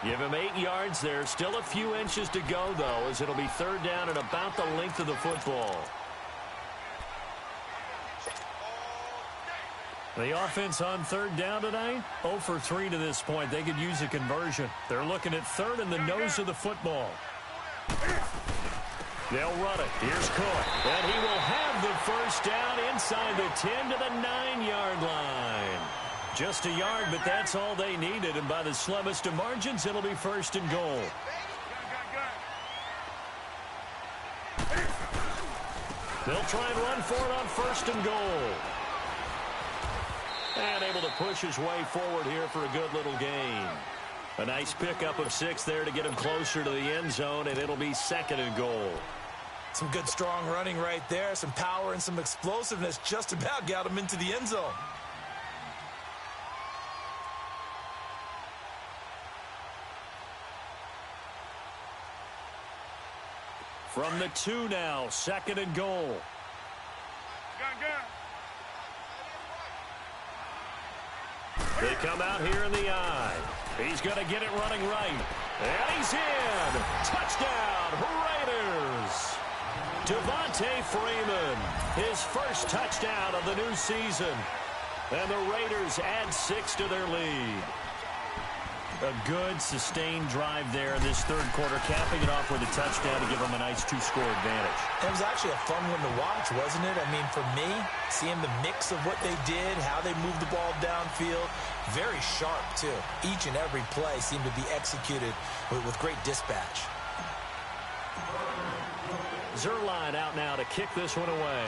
Give him 8 yards there. Still a few inches to go, though, as it'll be 3rd down and about the length of the football. The offense on 3rd down tonight, 0 for 3 to this point. They could use a conversion. They're looking at 3rd and the nose of the football. They'll run it. Here's Cook. And he will have the 1st down inside the 10 to the 9-yard line. Just a yard, but that's all they needed. And by the slimmest of margins, it'll be 1st and goal. They'll try and run for it on 1st and goal. And able to push his way forward here for a good little gain. A nice pickup of 6 there to get him closer to the end zone, and it'll be 2nd and goal. Some good, strong running right there. Some power and some explosiveness just about got him into the end zone. From the 2 now, 2nd and goal. They come out here in the eye. He's going to get it running right. And he's in. Touchdown, Raiders. Devontae Freeman, his 1st touchdown of the new season. And the Raiders add 6 to their lead. A good, sustained drive there in this 3rd quarter, capping it off with a touchdown to give them a nice 2-score advantage. It was actually a fun one to watch, wasn't it? I mean, for me, seeing the mix of what they did, how they moved the ball downfield, very sharp, too. Each and every play seemed to be executed with great dispatch. Zerline out now to kick this one away.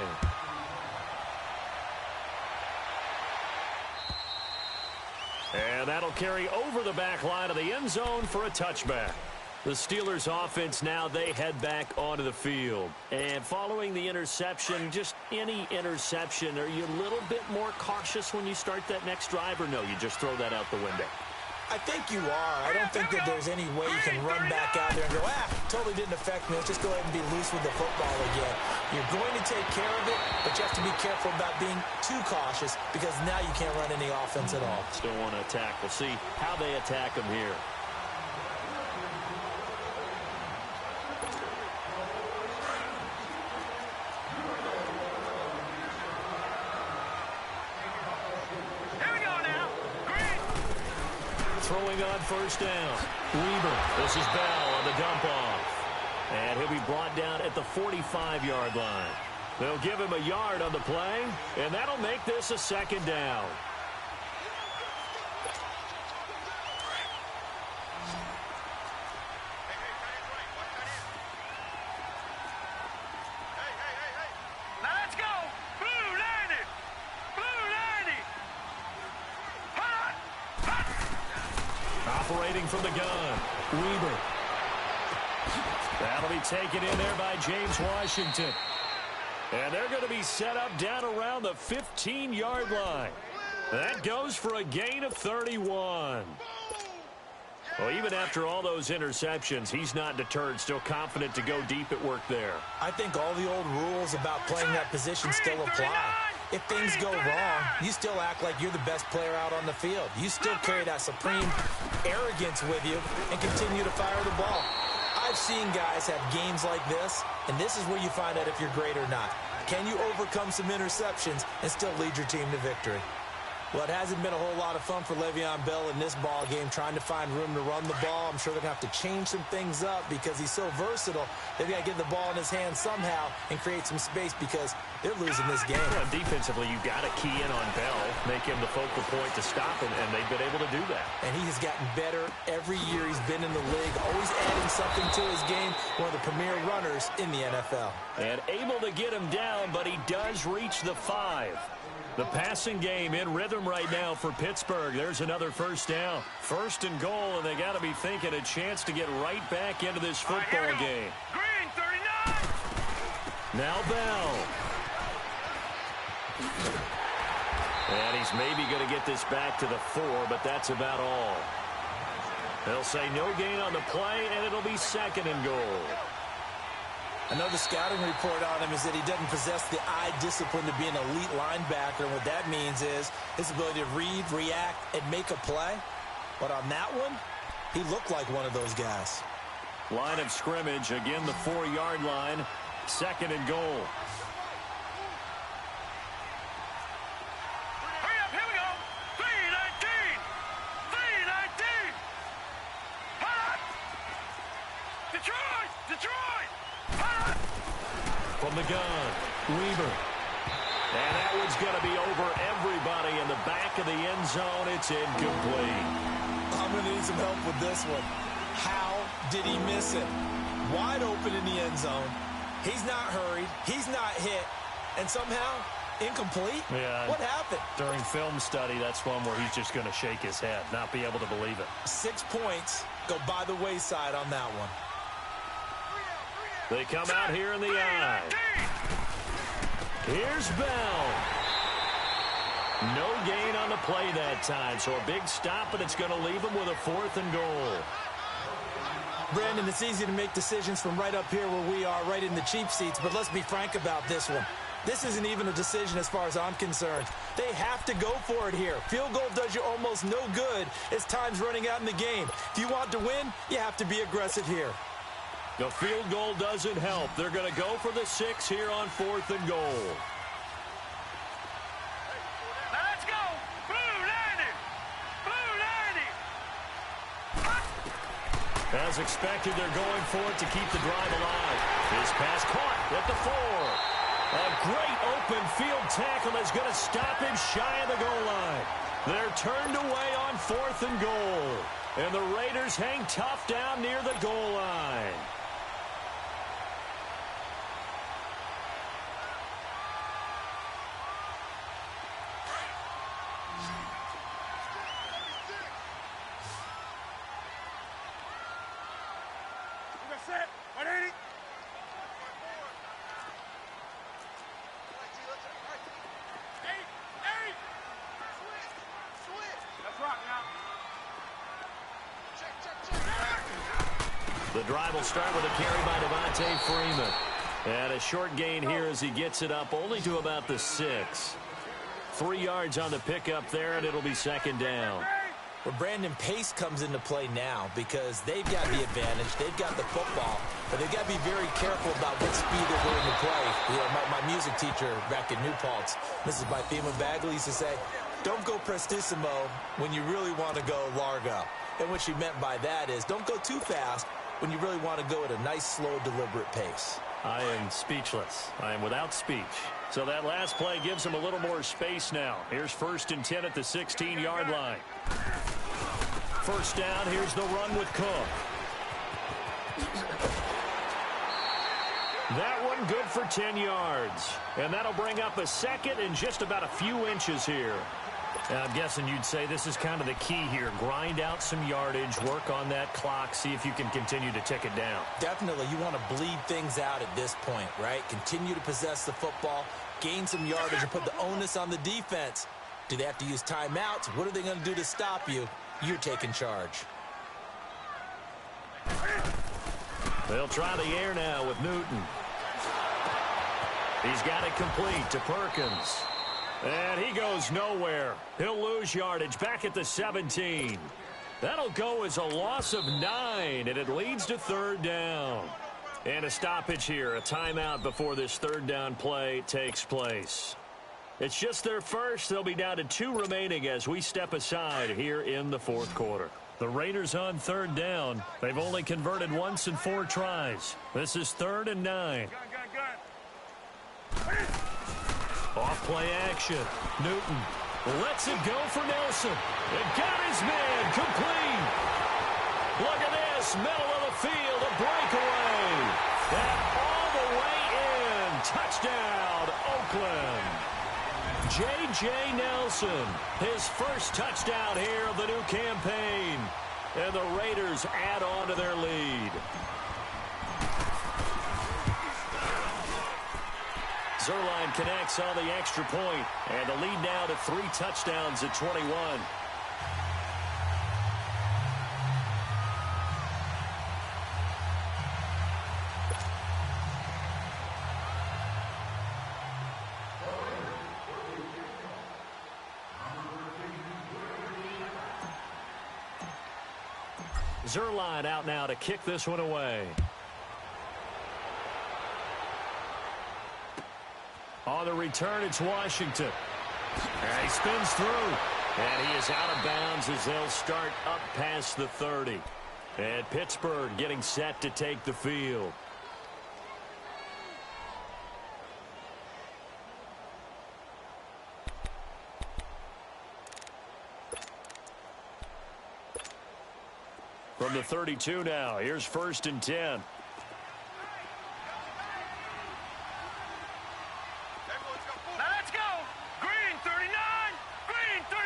And that'll carry over the back line of the end zone for a touchback. The Steelers offense now, they head back onto the field. And following the interception, just any interception, are you a little bit more cautious when you start that next drive, or no, you just throw that out the window? I think you are. I don't think that there's any way you can run back out there and go, totally didn't affect me. Let's just go ahead and be loose with the football again. You're going to take care of it, but you have to be careful about being too cautious because now you can't run any offense at all. Still want to attack. We'll see how they attack them here. Throwing on 1st down. Weaver. This is Bell on the dump off. And he'll be brought down at the 45-yard line. They'll give him a yard on the play, and that'll make this a 2nd down. Operating from the gun, Weaver. That'll be taken in there by James Washington. And they're going to be set up down around the 15-yard line. That goes for a gain of 31. Well, even after all those interceptions, he's not deterred, still confident to go deep at work there. I think all the old rules about playing that position still apply. If things go wrong, you still act like you're the best player out on the field. You still carry that supreme arrogance with you and continue to fire the ball. I've seen guys have games like this, and this is where you find out if you're great or not. Can you overcome some interceptions and still lead your team to victory? Well, it hasn't been a whole lot of fun for Le'Veon Bell in this ball game, trying to find room to run the ball. I'm sure they're going to have to change some things up because he's so versatile. They've got to get the ball in his hands somehow and create some space because they're losing this game. Well, defensively, you've got to key in on Bell, make him the focal point to stop him, and they've been able to do that. And he has gotten better every year he's been in the league, always adding something to his game, one of the premier runners in the NFL. And able to get him down, but he does reach the 5. The passing game in rhythm right now for Pittsburgh. There's another first down. First and goal, and they got to be thinking a chance to get right back into this football game. Green, 39! Now Bell. And he's maybe going to get this back to the 4, but that's about all. They'll say no gain on the play, and it'll be second and goal. Another scouting report on him is that he doesn't possess the eye discipline to be an elite linebacker. And what that means is his ability to read, react, and make a play. But on that one, he looked like one of those guys. Line of scrimmage, again the 4-yard line. Second and goal. Hurry up, here we go! 319! 319! Hot! Detroit! Detroit! Hot! From the gun, Weaver. And that one's going to be over everybody in the back of the end zone. It's incomplete. I'm going to need some help with this one. How did he miss it? Wide open in the end zone. He's not hurried. He's not hit. And somehow, incomplete? Yeah. What happened? During film study, that's one where he's just going to shake his head, not be able to believe it. 6 points go by the wayside on that one. They come out here in the eye. Here's Bell. No gain on the play that time, so a big stop, and it's going to leave him with a 4th and goal. Brandon, it's easy to make decisions from right up here where we are, right in the cheap seats, but let's be frank about this one. This isn't even a decision as far as I'm concerned. They have to go for it here. Field goal does you almost no good as time's running out in the game. If you want to win, you have to be aggressive here. The field goal doesn't help. They're going to go for the 6 here on 4th and goal. Let's go! Blue 90! Blue 90! As expected, they're going for it to keep the drive alive. His pass caught at the 4. A great open field tackle is going to stop him shy of the goal line. They're turned away on 4th and goal. And the Raiders hang tough down near the goal line. Set. 180. Let's rock now. The drive will start with a carry by Devontae Freeman. And a short gain here as he gets it up only to about the 6. 3 yards on the pickup there, and it'll be second down. Well, Brandon, pace comes into play now because they've got the advantage. They've got the football, but they've got to be very careful about what speed they're willing to play. You know, my music teacher back in New Paltz, Mrs. Bythema Bagley, used to say, don't go prestissimo when you really want to go largo. And what she meant by that is don't go too fast when you really want to go at a nice, slow, deliberate pace. I am speechless. I am without speech. So that last play gives them a little more space now. Here's 1st and 10 at the 16-yard line. First down, here's the run with Cook. That one good for 10 yards. And that'll bring up a second and just about a few inches here. And I'm guessing you'd say this is kind of the key here. Grind out some yardage, work on that clock, see if you can continue to tick it down. Definitely. You want to bleed things out at this point, right? Continue to possess the football, gain some yardage, and put the onus on the defense. Do they have to use timeouts? What are they going to do to stop you? You're taking charge. They'll try the air now with Newton. He's got it complete to Perkins. And he goes nowhere. He'll lose yardage back at the 17. That'll go as a loss of 9, and it leads to third down. And a stoppage here, a timeout before this third down play takes place. It's just their first. They'll be down to 2 remaining as we step aside here in the fourth quarter. The Raiders on third down. They've only converted once in 4 tries. This is 3rd and 9. Off play action. Newton lets it go for Nelson. It got his man complete. Look at this. Middle of the field. A breakaway. And all the way in. Touchdown, Oakland. J.J. Nelson, his first touchdown here of the new campaign. And the Raiders add on to their lead. Zerline connects on the extra point, and the lead now to 3 touchdowns at 21. Zerline out now to kick this one away. On the return, it's Washington. And he spins through. And he is out of bounds as they'll start up past the 30. And Pittsburgh getting set to take the field. From the 32 now, here's 1st and 10. Let's go. Green 39. Green 39.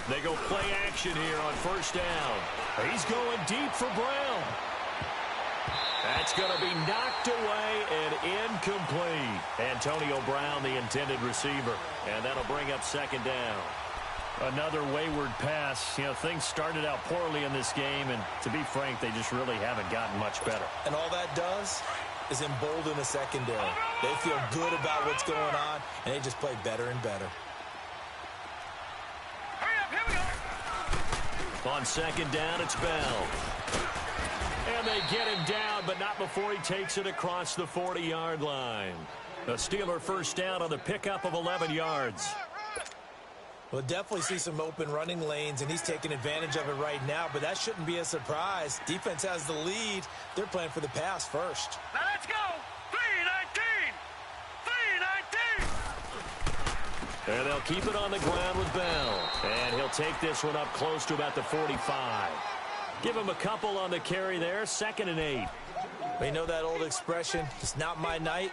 They go play action here on 1st down. He's going deep for Brown. That's going to be knocked away and incomplete. Antonio Brown, the intended receiver. And that'll bring up 2nd down. Another wayward pass. You know, things started out poorly in this game, and to be frank, they just really haven't gotten much better. And all that does is embolden the secondary. They feel good about what's going on, and they just play better and better. Hurry up, here we go. On 2nd down, it's Bell. And they get him down, but not before he takes it across the 40-yard line. A Steeler 1st down on the pickup of 11 yards. We'll definitely see some open running lanes, and he's taking advantage of it right now, but that shouldn't be a surprise. Defense has the lead. They're playing for the pass first. Now let's go. 319. 319. And they'll keep it on the ground with Bell. And he'll take this one up close to about the 45. Give him a couple on the carry there. 2nd and 8. We know that old expression, it's not my night.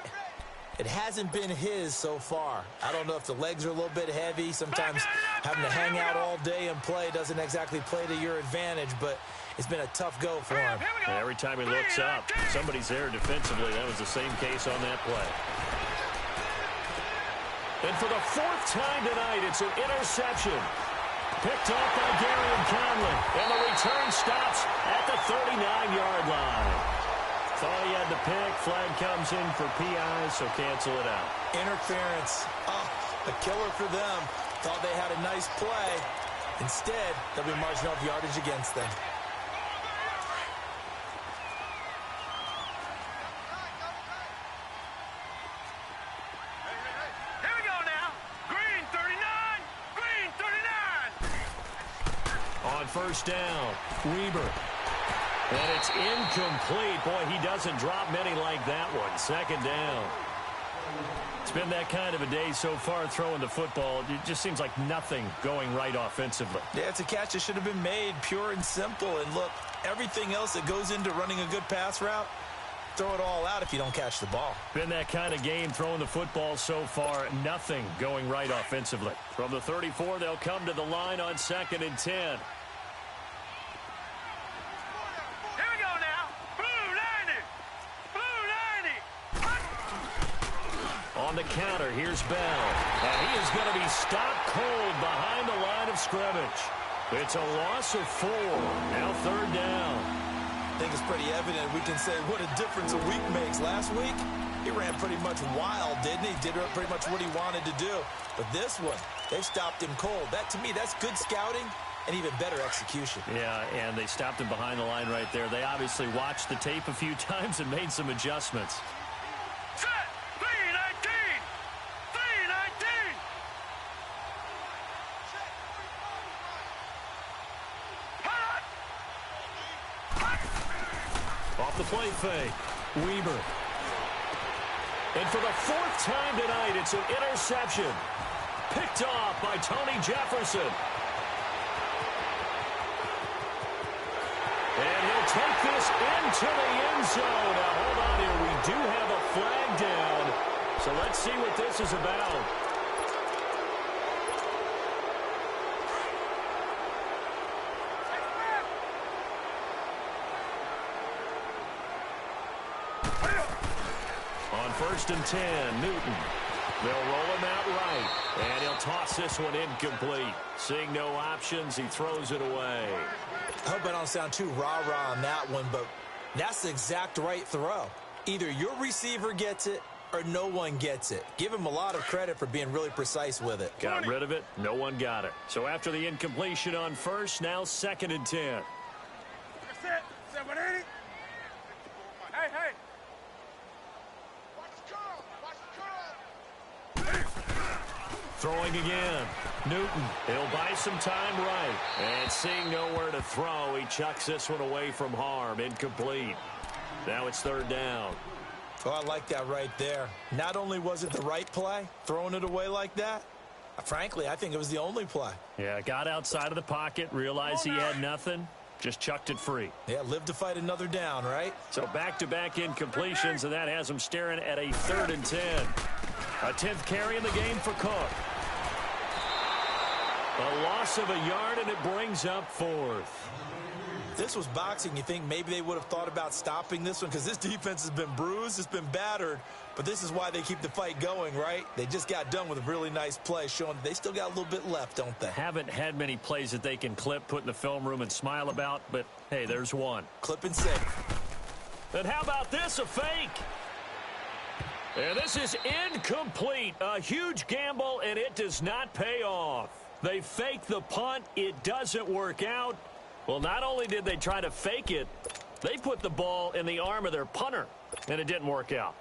It hasn't been his so far. I don't know if the legs are a little bit heavy. Sometimes having to hang out all day and play doesn't exactly play to your advantage, but it's been a tough go for him. And every time he looks up, somebody's there defensively. That was the same case on that play. And for the 4th time tonight, it's an interception. Picked off by Gary and Conley. And the return stops at the 39-yard line. Thought he had the pick. Flag comes in for PI, so cancel it out. Interference. Oh, a killer for them. Thought they had a nice play. Instead, they'll be marching off yardage against them. Here we go now. Green 39. Green 39. On 1st down, Weber. And it's incomplete. Boy, he doesn't drop many like that one. 2nd down. It's been that kind of a day so far throwing the football. It just seems like nothing going right offensively. Yeah, it's a catch that should have been made, pure and simple. And look, everything else that goes into running a good pass route, throw it all out if you don't catch the ball. Been that kind of game throwing the football so far. Nothing going right offensively. From the 34, they'll come to the line on 2nd and 10. On the counter, here's Bell. And he is going to be stopped cold behind the line of scrimmage. It's a loss of 4. Now third down. I think it's pretty evident. We can say what a difference a week makes. Last week, he ran pretty much wild, didn't he? Did pretty much what he wanted to do. But this one, they stopped him cold. That, to me, that's good scouting and even better execution. Yeah, and they stopped him behind the line right there. They obviously watched the tape a few times and made some adjustments. Set. 319. 319. Off the play fake. Weber. And for the 4th time tonight, it's an interception. Picked off by Tony Jefferson. And he'll take this into the end zone. Now, hold on here. We do have a flag down. So let's see what this is about. On 1st and 10, Newton. They'll roll him out right, and he'll toss this one incomplete. Seeing no options, he throws it away. I hope I don't sound too rah-rah on that one, but that's the exact right throw. Either your receiver gets it or no one gets it. Give him a lot of credit for being really precise with it. Got rid of it. No one got it. So after the incompletion on 1st, now 2nd and 10. Set. 780. Hey, hey. Throwing again. Newton. He'll buy some time right. And seeing nowhere to throw, he chucks this one away from harm. Incomplete. Now it's 3rd down. Oh, I like that right there. Not only was it the right play, throwing it away like that, frankly, I think it was the only play. Yeah, got outside of the pocket, realized he had nothing, just chucked it free. Yeah, live to fight another down, right? So back-to-back incompletions, and that has him staring at a 3rd and 10. A 10th carry in the game for Cook. A loss of a yard, and it brings up 4th. If this was boxing, you think maybe they would have thought about stopping this one, because this defense has been bruised, it's been battered, but this is why they keep the fight going, right? They just got done with a really nice play, showing they still got a little bit left, don't they? Haven't had many plays that they can clip, put in the film room, and smile about, but hey, there's one. Clip and save. And how about this, a fake? And this is incomplete. A huge gamble, and it does not pay off. They fake the punt. It doesn't work out. Well, not only did they try to fake it, they put the ball in the arm of their punter, and it didn't work out.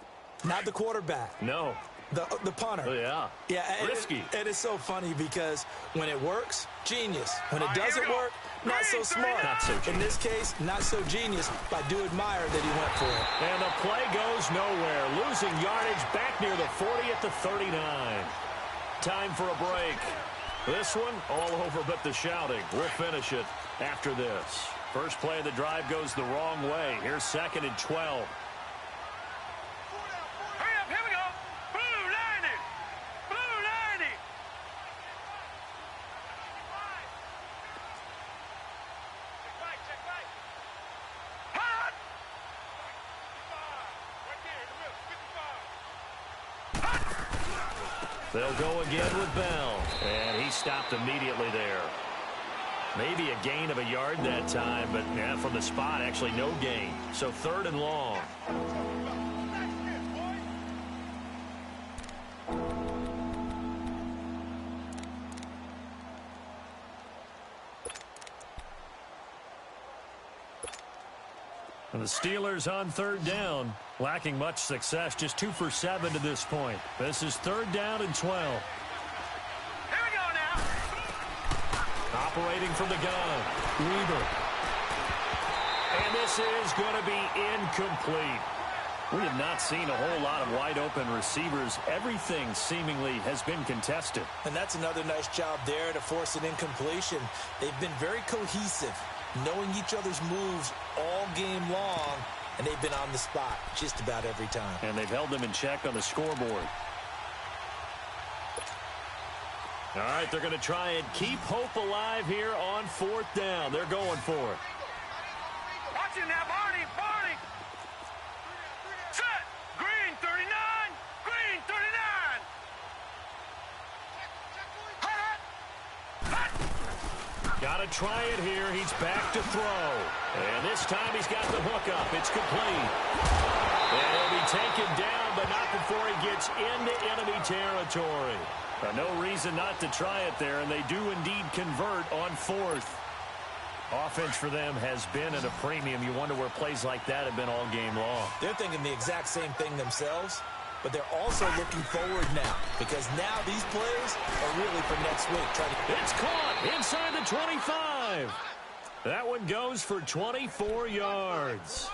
Not the quarterback. No. The punter. Oh, yeah. Yeah, risky. It is so funny because when it works, genius. When it doesn't work, not so smart. Not so genius. In this case, not so genius, but I do admire that he went for it. And the play goes nowhere. Losing yardage back near the 40 at the 39. Time for a break. This one all over but the shouting. We'll finish it after this. First play of the drive goes the wrong way. Here's 2nd and 12. Hurry up, here we go. Blue 90. Blue 90. Check right. Hot. 55. Right there in the middle, 55. They'll go again with Bell. And he stopped immediately there. Maybe a gain of a yard that time, but yeah, from the spot, actually no gain. So 3rd and long. And the Steelers on 3rd down, lacking much success, just 2 for 7 to this point. This is 3rd down and 12. Operating from the gun, Weber. And this is going to be incomplete. We have not seen a whole lot of wide-open receivers. Everything seemingly has been contested. And that's another nice job there to force an incompletion. They've been very cohesive, knowing each other's moves all game long, and they've been on the spot just about every time. And they've held them in check on the scoreboard. All right, they're going to try and keep hope alive here on 4th down. They're going for it. Watch it now, Barney. Barney. Set. Green 39. Green 39. Got to try it here. He's back to throw. And this time he's got the hook up. It's complete. And he'll be taken down, but not before he gets into enemy territory. No reason not to try it there, and they do indeed convert on fourth. Offense for them has been at a premium. You wonder where plays like that have been all game long. They're thinking the exact same thing themselves, but they're also looking forward now because now these plays are really for next week. It's caught inside the 25. That one goes for 24 yards.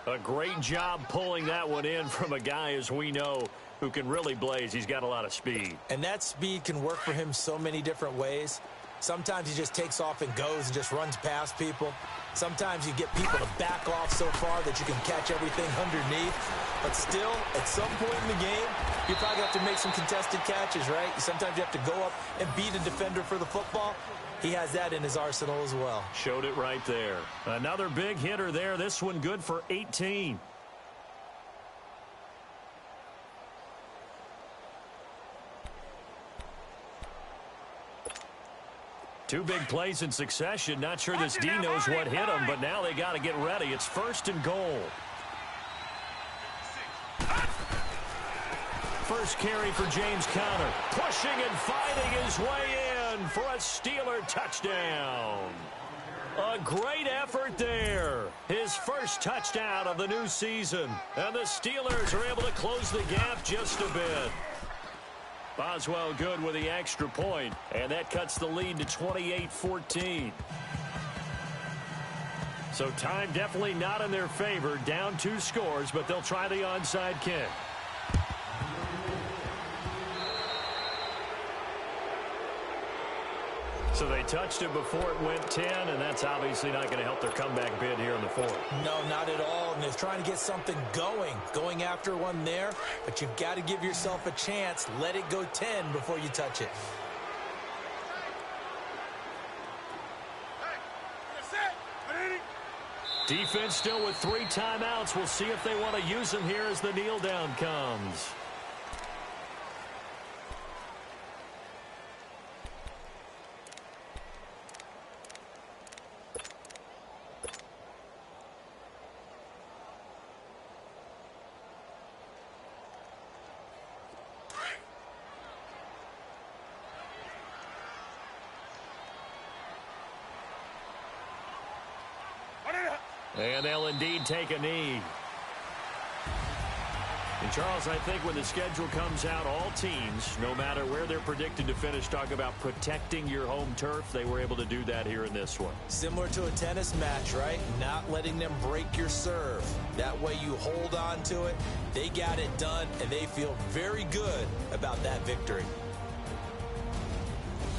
A great job pulling that one in from a guy, as we know, who can really blaze. He's got a lot of speed. And that speed can work for him so many different ways. Sometimes he just takes off and goes and just runs past people. Sometimes you get people to back off so far that you can catch everything underneath. But still, at some point in the game, you probably have to make some contested catches, right? Sometimes you have to go up and beat a defender for the football. He has that in his arsenal as well. Showed it right there. Another big hitter there. This one good for 18. Two big plays in succession. Not sure this D knows what hit him, but now they got to get ready. It's 1st and goal. First carry for James Conner. Pushing and fighting his way in for a Steeler touchdown. A great effort there. His first touchdown of the new season. And the Steelers are able to close the gap just a bit. Boswell good with the extra point, and that cuts the lead to 28-14. So time definitely not in their favor. Down 2 scores, but they'll try the onside kick. So they touched it before it went 10, and that's obviously not going to help their comeback bid here in the 4th. No, not at all. And they're trying to get something going after one there. But you've got to give yourself a chance. Let it go 10 before you touch it. Defense still with 3 timeouts. We'll see if they want to use them here as the kneel down comes. And they'll indeed take a knee. And Charles, I think when the schedule comes out, all teams, no matter where they're predicted to finish, talk about protecting your home turf. They were able to do that here in this one. Similar to a tennis match, right? Not letting them break your serve. That way you hold on to it. They got it done, and they feel very good about that victory.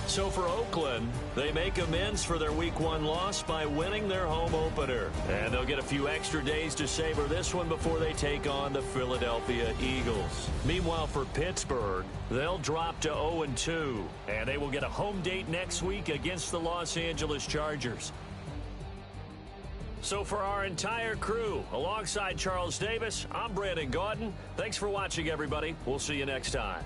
So for Oakland, they make amends for their Week 1 loss by winning their home opener. And they'll get a few extra days to savor this one before they take on the Philadelphia Eagles. Meanwhile, for Pittsburgh, they'll drop to 0-2. And they will get a home date next week against the Los Angeles Chargers. So for our entire crew, alongside Charles Davis, I'm Brandon Gaudin. Thanks for watching, everybody. We'll see you next time.